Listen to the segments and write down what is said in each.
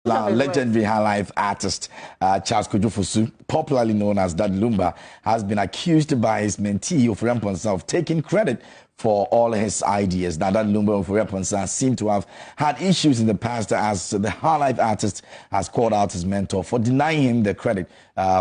Legendary high life artist Charles Kojofosu, popularly known as Daddy Lumba, has been accused by his mentee Ofori Amponsah of taking credit for all his ideas. Now, Daddy Lumba and Ofori Amponsah seem to have had issues in the past, as the high life artist has called out his mentor for denying him the credit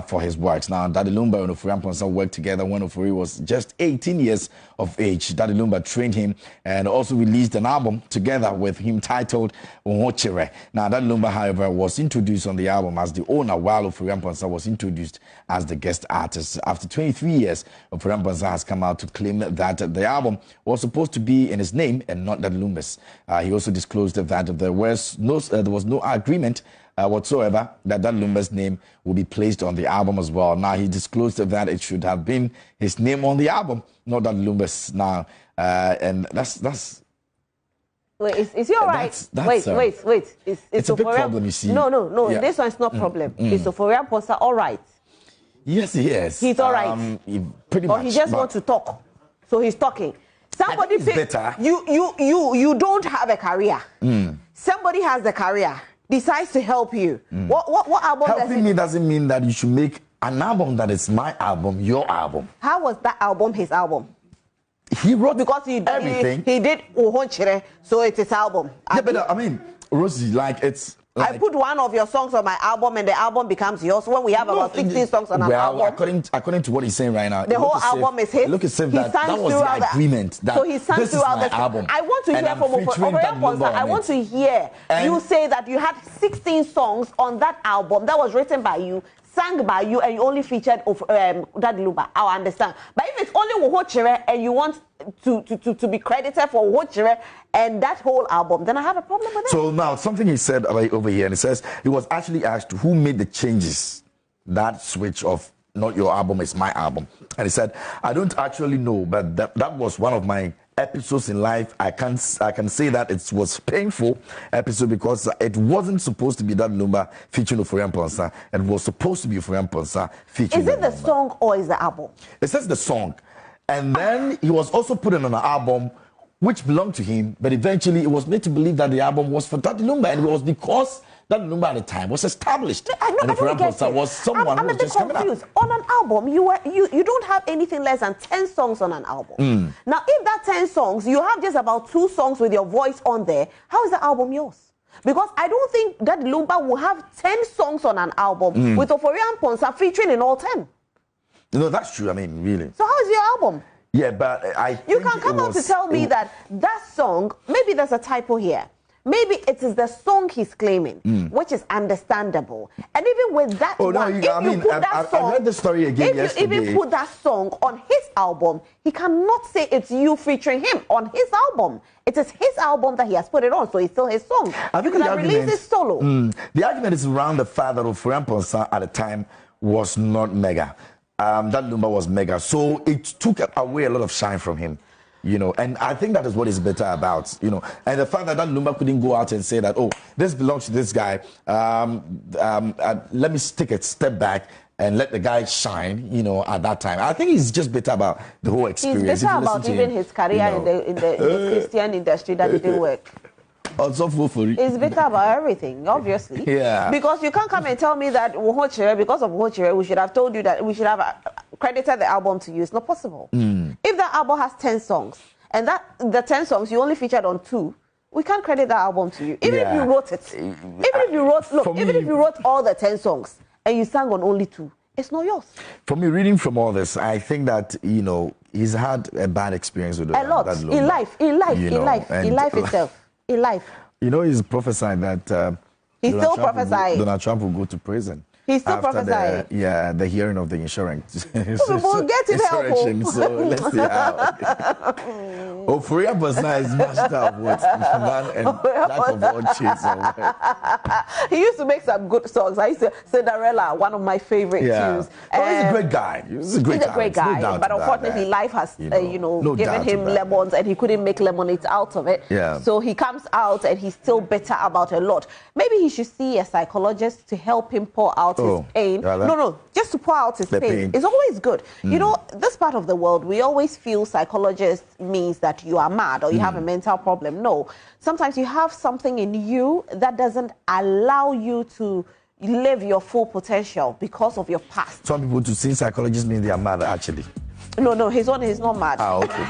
for his works. Now, Daddy Lumba and Ofori Amponsah worked together when Ofori was just 18 years of age. Daddy Lumba trained him and also released an album together with him titled Ohochere. Now, Daddy Lumba, however, was introduced on the album as the owner, while Ofori Amponsah was introduced as the guest artist. After 23 years, Ofori Amponsah has come out to claim that the album was supposed to be in his name and not Daddy Lumba's. He also disclosed that there was no agreement whatsoever that Daddy Lumba's name will be placed on the album as well. Now, he disclosed that it should have been his name on the album, not Daddy Lumba's. Now, and that's. Wait, is he all right? Wait. It's a big problem, you see. No. Yeah. This one's not problem. Is Ofori Amponsah all right? Yes, he is. He's all right. Pretty much. Or he just wants to talk, so he's talking. Somebody better. You don't have a career. Somebody has the career, decides to help you. What album? Helping me doesn't mean that you should make an album that is my album, your album. How was that album his album? He wrote everything. He did Ohochere, so it's his album. Yeah, but I mean, Rosie, it's. I put one of your songs on my album, and the album becomes yours. When we have about 16 songs on an album, according to what he's saying right now, the whole album is his. Look at that was the agreement. So he sang throughout the album. I want to hear from Ofori Amponsah. I want to hear you say that you had 16 songs on that album that was written by you, sang by you, and you only featured Daddy Lumba. I understand. But if it's only Ohochere and you want to be credited for Ohochere and that whole album, then I have a problem with it. So now, something he said over here, and he says he was actually asked who made the changes, that switch of not your album, it's my album. And he said, I don't actually know, but that was one of my episodes in life. I can say that it was painful episode because it wasn't supposed to be Daddy Lumba featuring Ofori Amponsah. It was supposed to be Ofori Amponsah featuring. Is it the song or is the album? It says the song, and then he was also put on an album which belonged to him, but eventually it was made to believe that the album was for Daddy Lumba, and it was because Daddy Lumba at the time was established. I don't get it. Was someone I'm who a was bit just confused. On an album, you don't have anything less than 10 songs on an album. Now, if that 10 songs, you have just about 2 songs with your voice on there, how is the album yours? Because I don't think Daddy Lumba will have 10 songs on an album with Ofori Amponsah featuring in all 10. No, that's true. I mean, really. So how is your album? Yeah, but You can come out to tell me that song, maybe there's a typo here. Maybe it is the song he's claiming, which is understandable. And even with that I read the story again yesterday. If you even put that song on his album, he cannot say it's you featuring him on his album. It is his album that he has put it on, so it's still his song. You could have released it solo. The argument is around the fact that Ofori Amponsah at the time was not mega. That number was mega, so it took away a lot of shine from him, and I think that is what is better about, and the fact that number couldn't go out and say that, oh, this belongs to this guy, let me take a step back and let the guy shine, at that time. I think he's just better about the whole experience. He's better about even his career in the Christian industry that didn't work. It's better about everything, obviously. Yeah. Because you can't come and tell me that because of Ohochere, we should have told you that we should have credited the album to you. It's not possible. If that album has 10 songs, and the 10 songs you only featured on 2, we can't credit that album to you. Even if you wrote it. Even if you wrote all the 10 songs and you sang on only 2, it's not yours. For me, reading from all this, I think that, he's had a bad experience with a lot in life itself. In life. He's prophesying that he's still prophesying. Donald Trump will go to prison. He's still prophesying. The hearing of the insurance. We'll get it helpful. So let's see how. Ofori Amponsah is master of what? Man and jack of all trades. He used to make some good songs. I used to Cinderella, one of my favorite tunes. He's a great guy. He's a great guy. No, but unfortunately, life has given him lemons, and he couldn't make lemonade out of it. Yeah. So he comes out, and he's still bitter about a lot. Maybe he should see a psychologist to help him pour out his pain. No, just to pour out his pain. It's always good. You know, this part of the world, we always feel psychologist means that you are mad or you have a mental problem. No, sometimes you have something in you that doesn't allow you to live your full potential because of your past. Some people to see psychologists means they are mad, actually. No, he's not mad. Okay.